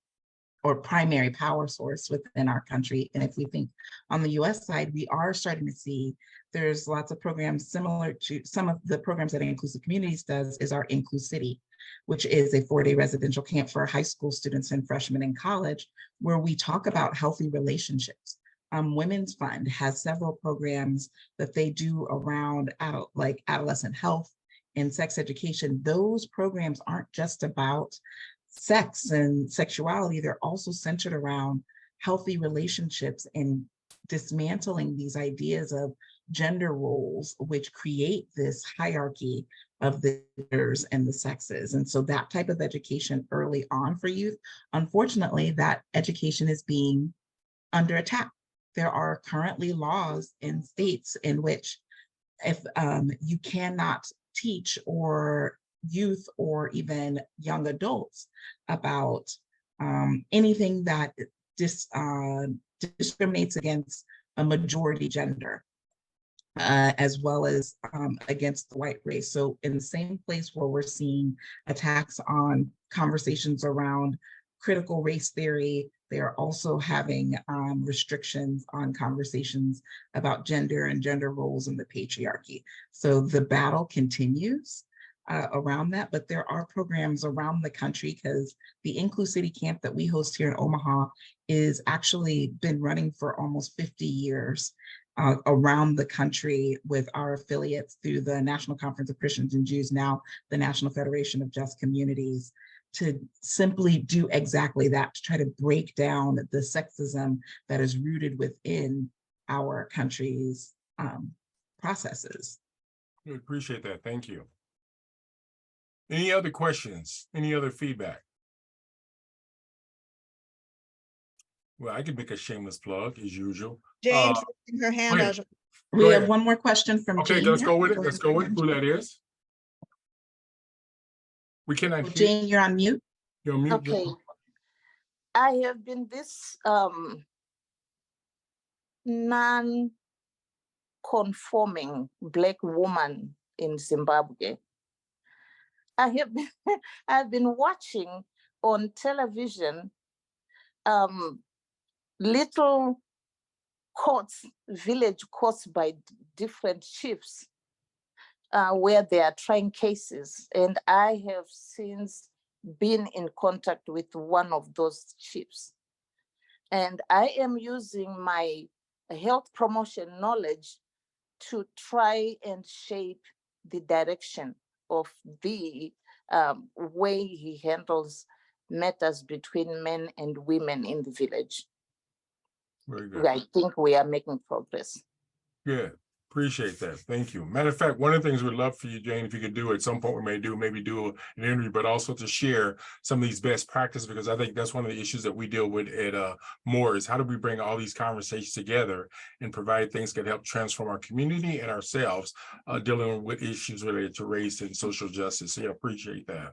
Speaker 3: or primary power source within our country? And if we think on the US side, we are starting to see there's lots of programs similar to some of the programs that Inclusive Communities does is our Inclusivity, which is a 4-day residential camp for high school students and freshmen in college, where we talk about healthy relationships. Women's Fund has several programs that they do around adolescent health and sex education. Those programs aren't just about sex and sexuality, they're also centered around healthy relationships and dismantling these ideas of gender roles, which create this hierarchy of the genders and the sexes. And so that type of education early on for youth, unfortunately, that education is being under attack. There are currently laws in states in which if you cannot teach or youth or even young adults about anything that discriminates against a majority gender, as well as against the white race. So in the same place where we're seeing attacks on conversations around critical race theory, they are also having restrictions on conversations about gender and gender roles in the patriarchy. So the battle continues around that, but there are programs around the country, because the Inclusivity camp that we host here in Omaha is actually been running for almost 50 years around the country with our affiliates through the National Conference of Christians and Jews, now the National Federation of Just Communities, to simply do exactly that, to try to break down the sexism that is rooted within our country's processes.
Speaker 1: We appreciate that. Thank you. Any other questions? Any other feedback? Well, I could make a shameless plug as usual.
Speaker 4: Jane's raising her hand.
Speaker 1: ahead.
Speaker 3: We
Speaker 1: Go
Speaker 3: have
Speaker 1: ahead.
Speaker 3: one more question from
Speaker 1: Okay,
Speaker 3: Jane.
Speaker 1: let's go with it.
Speaker 3: Go
Speaker 1: Let's
Speaker 3: ahead.
Speaker 1: go with who that is. We cannot hear.
Speaker 3: Jane, you're on mute.
Speaker 1: You're on mute.
Speaker 9: Okay. I have been this non-conforming Black woman in Zimbabwe. I've been watching on television little courts, village courts by different chiefs where they are trying cases. And I have since been in contact with one of those chiefs. And I am using my health promotion knowledge to try and shape the direction of the way he handles matters between men and women in the village.
Speaker 1: Very good.
Speaker 9: I think we are making progress.
Speaker 1: Good. Appreciate that. Thank you. Matter of fact, one of the things we'd love for you, Jane, if you could do at some point, we may do maybe do an interview, but also to share some of these best practices, because I think that's one of the issues that we deal with at Moore is how do we bring all these conversations together and provide things that help transform our community and ourselves dealing with issues related to race and social justice. So yeah, appreciate that.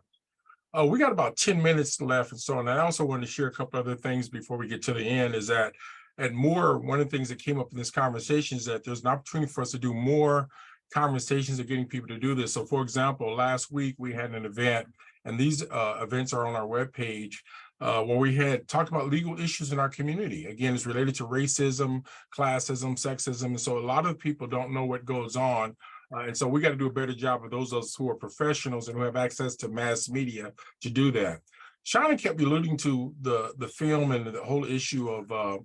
Speaker 1: We got about 10 minutes left and so on. I also want to share a couple other things before we get to the end is that at Moore, one of the things that came up in this conversation is that there's an opportunity for us to do more conversations of getting people to do this. So for example, last week we had an event, and these events are on our webpage, where we had talked about legal issues in our community. Again, it's related to racism, classism, sexism. And so a lot of people don't know what goes on. And so we got to do a better job of those of us who are professionals and who have access to mass media to do that. Shauna kept alluding to the film and the whole issue of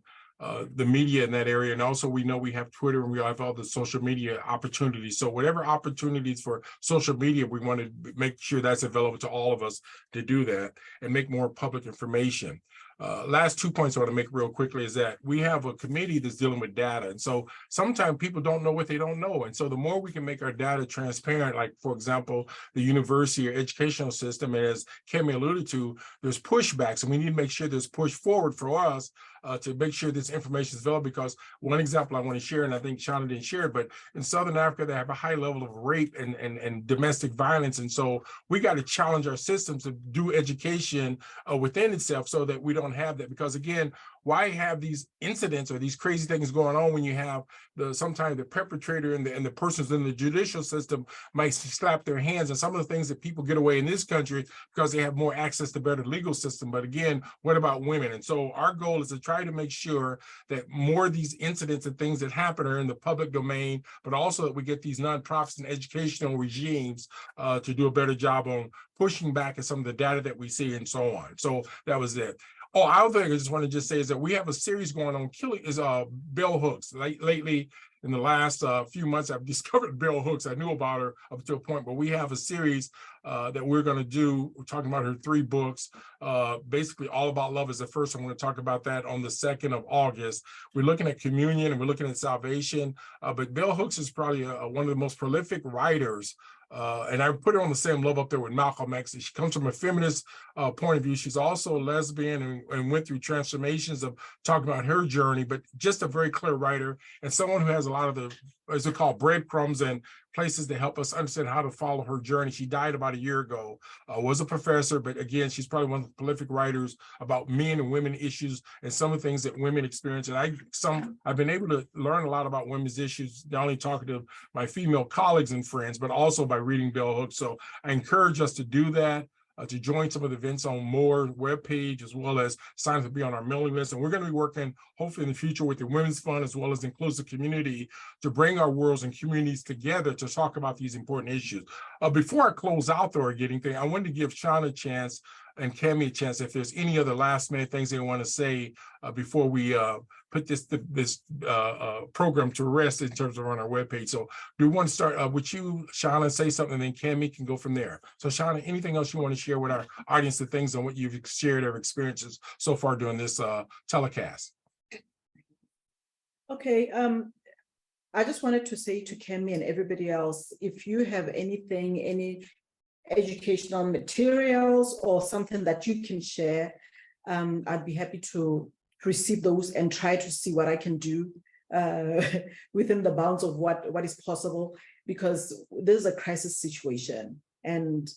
Speaker 1: the media in that area. And also we know we have Twitter and we have all the social media opportunities. So whatever opportunities for social media, we want to make sure that's available to all of us to do that and make more public information. Last 2 points I want to make real quickly is that we have a committee that's dealing with data. And so sometimes people don't know what they don't know. And so the more we can make our data transparent, like for example, the university or educational system, and as Kemi alluded to, there's pushbacks and we need to make sure there's push forward for us to make sure this information is available, because one example I want to share, and I think Shauna didn't share it, but in Southern Africa, they have a high level of rape and domestic violence. And so we got to challenge our systems to do education within itself so that we don't have that. Because again, why have these incidents or these crazy things going on when you have sometimes the perpetrator and the persons in the judicial system might slap their hands, and some of the things that people get away in this country because they have more access to better legal system. But again, what about women? And so our goal is to try to make sure that more of these incidents and things that happen are in the public domain, but also that we get these nonprofits and educational regimes to do a better job on pushing back at some of the data that we see and so on. So that was it. Oh, other thing I just want to just say is that we have a series going on bell hooks. Lately, in the last few months, I've discovered bell hooks. I knew about her up to a point, but we have a series that we're going to do. We're talking about her 3 books. Basically, All About Love is the first. I'm going to talk about that on the 2nd of August. We're looking at communion and we're looking at salvation. But bell hooks is probably one of the most prolific writers. And I put her on the same level up there with Malcolm X. She comes from a feminist point of view. She's also a lesbian and went through transformations of talking about her journey, but just a very clear writer and someone who has a lot of the, as they call, breadcrumbs and places to help us understand how to follow her journey. She died about a year ago, was a professor, but again, she's probably one of the prolific writers about men and women issues and some of the things that women experience. And I've been able to learn a lot about women's issues, not only talking to my female colleagues and friends, but also by reading bell hooks. So I encourage us to do that. To join some of the events on Moore webpage, as well as sign up to be on our mailing list. And we're going to be working, hopefully in the future, with the Women's Fund, as well as the Inclusive Community, to bring our worlds and communities together to talk about these important issues. Before I close out the organic thing, I wanted to give Shauna a chance and Kemi a chance if there's any other last minute things they want to say before we put this program to rest in terms of on our webpage. So do we want to start with you, Shauna, and say something, and then Kemi can go from there. So Shauna, anything else you want to share with our audience, the things on what you've shared of experiences so far during this telecast?
Speaker 2: Okay, I just wanted to say to Kemi and everybody else, if you have anything, any educational materials or something that you can share, I'd be happy to receive those and try to see what I can do within the bounds of what is possible, because this is a crisis situation. And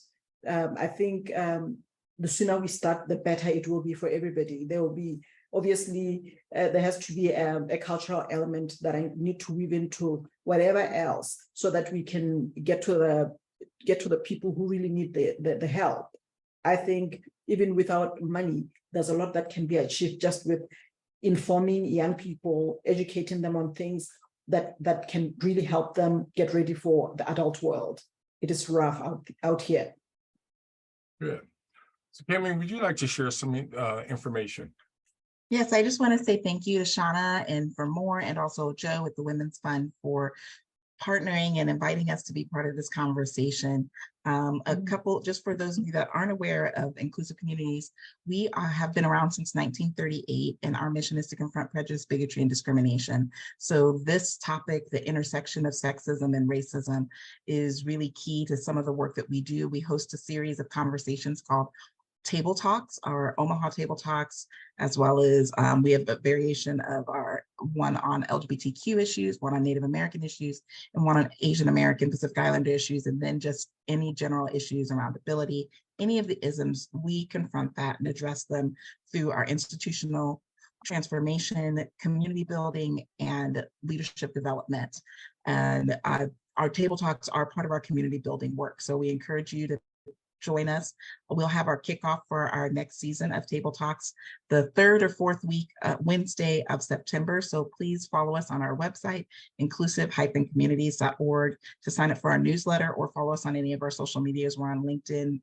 Speaker 2: I think the sooner we start, the better it will be for everybody. There will be, obviously, there has to be a cultural element that I need to weave into whatever else so that we can get to the people who really need the help. I think even without money, there's a lot that can be achieved just with informing young people, educating them on things that can really help them get ready for the adult world. It is rough out here.
Speaker 1: Good. So Kemi, would you like to share some information?
Speaker 3: Yes, I just want to say thank you to Shauna and for more, and also Joe with the Women's Fund for partnering and inviting us to be part of this conversation. A couple, just for those of you that aren't aware of inclusive communities, we have been around since 1938, and our mission is to confront prejudice, bigotry, and discrimination. So this topic, the intersection of sexism and racism, is really key to some of the work that we do. We host a series of conversations called Table Talks, our Omaha Table Talks, as well as we have a variation of our one on LGBTQ issues, one on Native American issues, and one on Asian American Pacific Islander issues, and then just any general issues around ability, any of the isms, we confront that and address them through our institutional transformation, community building, and leadership development. And our Table Talks are part of our community building work. So we encourage you to join us. We'll have our kickoff for our next season of Table Talks the 3rd or 4th week, Wednesday of September. So please follow us on our website, inclusive-communities.org, to sign up for our newsletter, or follow us on any of our social medias. We're on LinkedIn,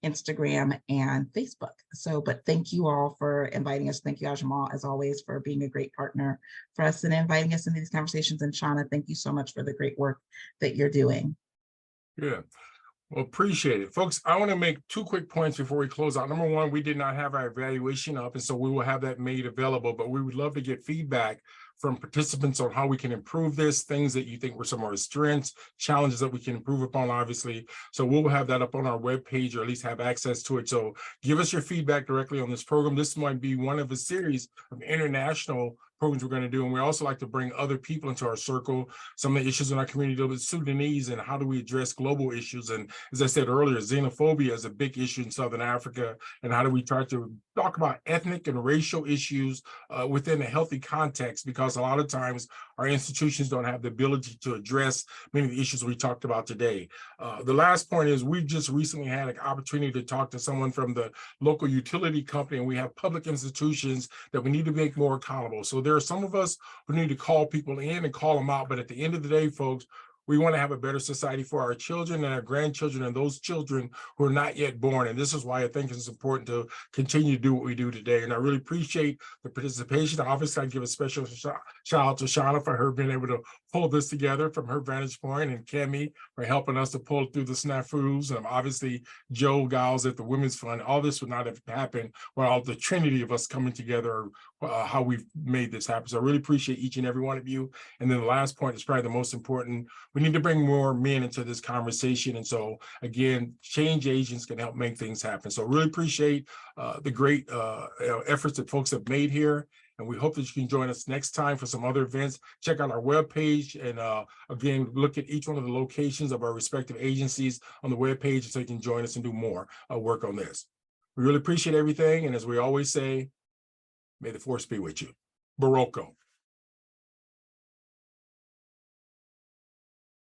Speaker 3: Instagram, and Facebook. So, but thank you all for inviting us. Thank you, Ajmal, as always, for being a great partner for us and inviting us into these conversations. And Shauna, thank you so much for the great work that you're doing.
Speaker 1: Yeah. Well, appreciate it. Folks, I want to make 2 quick points before we close out. Number one, we did not have our evaluation up, and so we will have that made available, but we would love to get feedback from participants on how we can improve this, things that you think were some of our strengths, challenges that we can improve upon, obviously. So we'll have that up on our webpage, or at least have access to it. So give us your feedback directly on this program. This might be one of a series of international programs we're going to do. And we also like to bring other people into our circle. Some of the issues in our community deal with Sudanese, and how do we address global issues? And as I said earlier, xenophobia is a big issue in Southern Africa. And how do we try to talk about ethnic and racial issues within a healthy context? Because a lot of times our institutions don't have the ability to address many of the issues we talked about today. The last point is, we've just recently had an opportunity to talk to someone from the local utility company, and we have public institutions that we need to make more accountable. So there are some of us who need to call people in and call them out. But at the end of the day, folks, we want to have a better society for our children and our grandchildren and those children who are not yet born. And this is why I think it's important to continue to do what we do today. And I really appreciate the participation. Obviously, I give a special shout out to Shauna for her being able to pull this together from her vantage point, and Kemi for helping us to pull through the snafus. And obviously, Joe Giles at the Women's Fund. All this would not have happened without the trinity of us coming together, how we've made this happen. So I really appreciate each and every one of you. And then the last point is probably the most important. We need to bring more men into this conversation. And so again, change agents can help make things happen. So really appreciate the great efforts that folks have made here. And we hope that you can join us next time for some other events. Check out our webpage, and again, look at each one of the locations of our respective agencies on the webpage, so you can join us and do more work on this. We really appreciate everything. And as we always say, may the force be with you. Baroko.